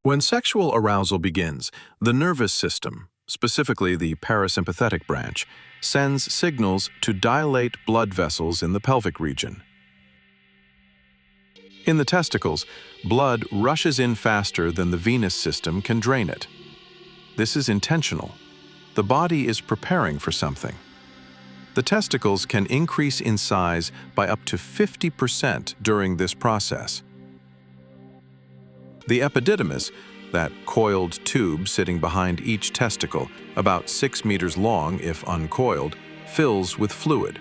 When sexual arousal begins, the nervous system, specifically the parasympathetic branch, sends signals to dilate blood vessels in the pelvic region. In the testicles, blood rushes in faster than the venous system can drain it. This is intentional. The body is preparing for something. The testicles can increase in size by up to 50% during this process. The epididymis, that coiled tube sitting behind each testicle, about 6 meters long if uncoiled, fills with fluid.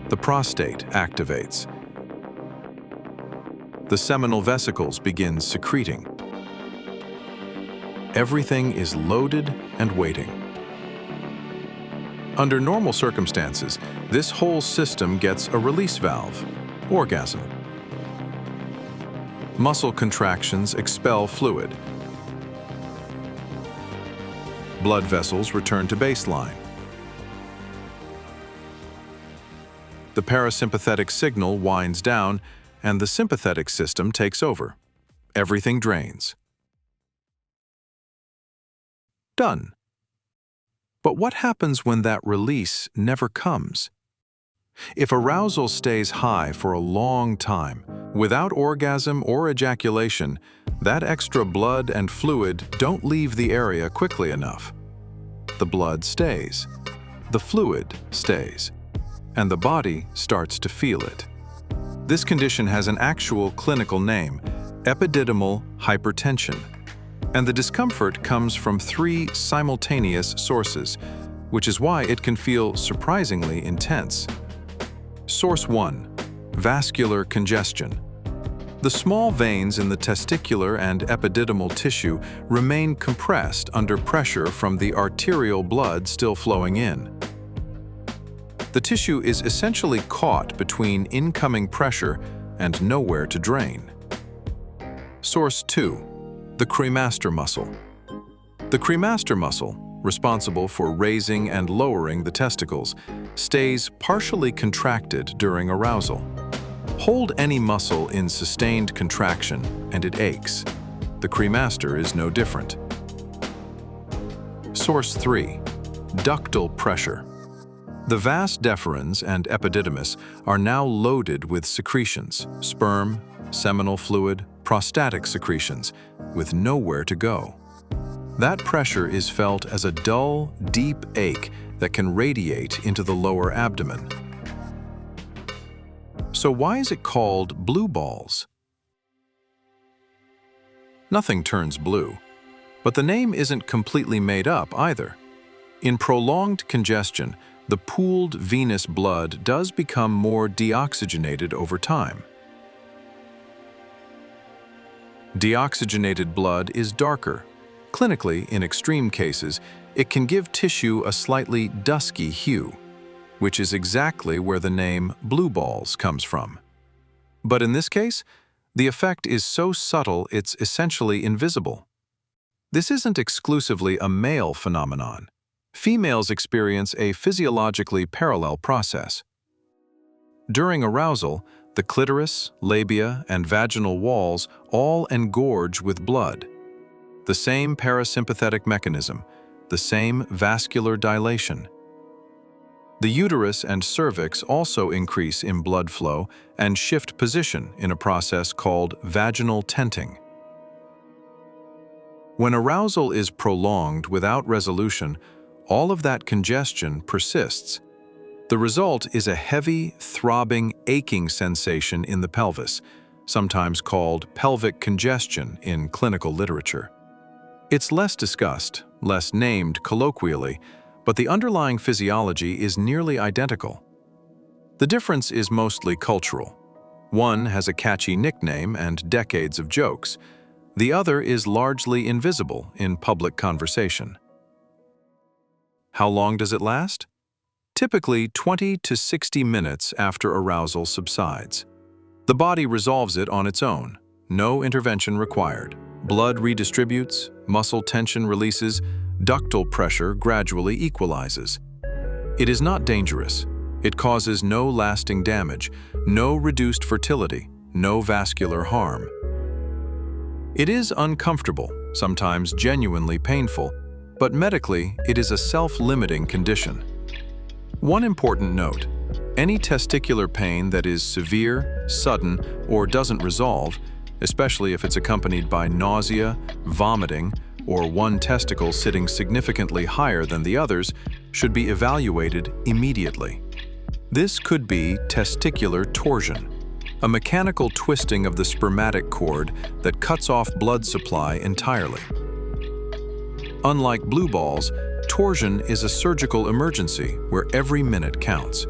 The prostate activates. The seminal vesicles begin secreting. Everything is loaded and waiting. Under normal circumstances, this whole system gets a release valve, orgasm. Muscle contractions expel fluid. Blood vessels return to baseline. The parasympathetic signal winds down, and the sympathetic system takes over. Everything drains. Done. But what happens when that release never comes? If arousal stays high for a long time, without orgasm or ejaculation, that extra blood and fluid don't leave the area quickly enough. The blood stays, the fluid stays, and the body starts to feel it. This condition has an actual clinical name, epididymal hypertension, and the discomfort comes from 3 simultaneous sources, which is why it can feel surprisingly intense. Source 1. Vascular congestion. The small veins in the testicular and epididymal tissue remain compressed under pressure from the arterial blood still flowing in. The tissue is essentially caught between incoming pressure and nowhere to drain. Source 2. The cremaster muscle. The cremaster muscle, responsible for raising and lowering the testicles, stays partially contracted during arousal. Hold any muscle in sustained contraction and it aches. The cremaster is no different. Source 3. Ductal pressure. The vas deferens and epididymis are now loaded with secretions, sperm, seminal fluid, prostatic secretions, with nowhere to go. That pressure is felt as a dull, deep ache that can radiate into the lower abdomen. So why is it called blue balls? Nothing turns blue, but the name isn't completely made up either. In prolonged congestion, the pooled venous blood does become more deoxygenated over time. Deoxygenated blood is darker. Clinically, in extreme cases, it can give tissue a slightly dusky hue, which is exactly where the name blue balls comes from. But in this case, the effect is so subtle it's essentially invisible. This isn't exclusively a male phenomenon. Females experience a physiologically parallel process. During arousal, the clitoris, labia, and vaginal walls all engorge with blood. The same parasympathetic mechanism, the same vascular dilation. The uterus and cervix also increase in blood flow and shift position in a process called vaginal tenting. When arousal is prolonged without resolution, all of that congestion persists. The result is a heavy, throbbing, aching sensation in the pelvis, sometimes called pelvic congestion in clinical literature. It's less discussed, less named colloquially, but the underlying physiology is nearly identical. The difference is mostly cultural. One has a catchy nickname and decades of jokes. The other is largely invisible in public conversation. How long does it last? Typically 20 to 60 minutes after arousal subsides. The body resolves it on its own, no intervention required. Blood redistributes, muscle tension releases, ductal pressure gradually equalizes. It is not dangerous. It causes no lasting damage, no reduced fertility, no vascular harm. It is uncomfortable, sometimes genuinely painful, but medically it is a self-limiting condition. One important note: any testicular pain that is severe, sudden, or doesn't resolve, especially if it's accompanied by nausea, vomiting, or one testicle sitting significantly higher than the others, should be evaluated immediately. This could be testicular torsion, a mechanical twisting of the spermatic cord that cuts off blood supply entirely. Unlike blue balls, torsion is a surgical emergency where every minute counts.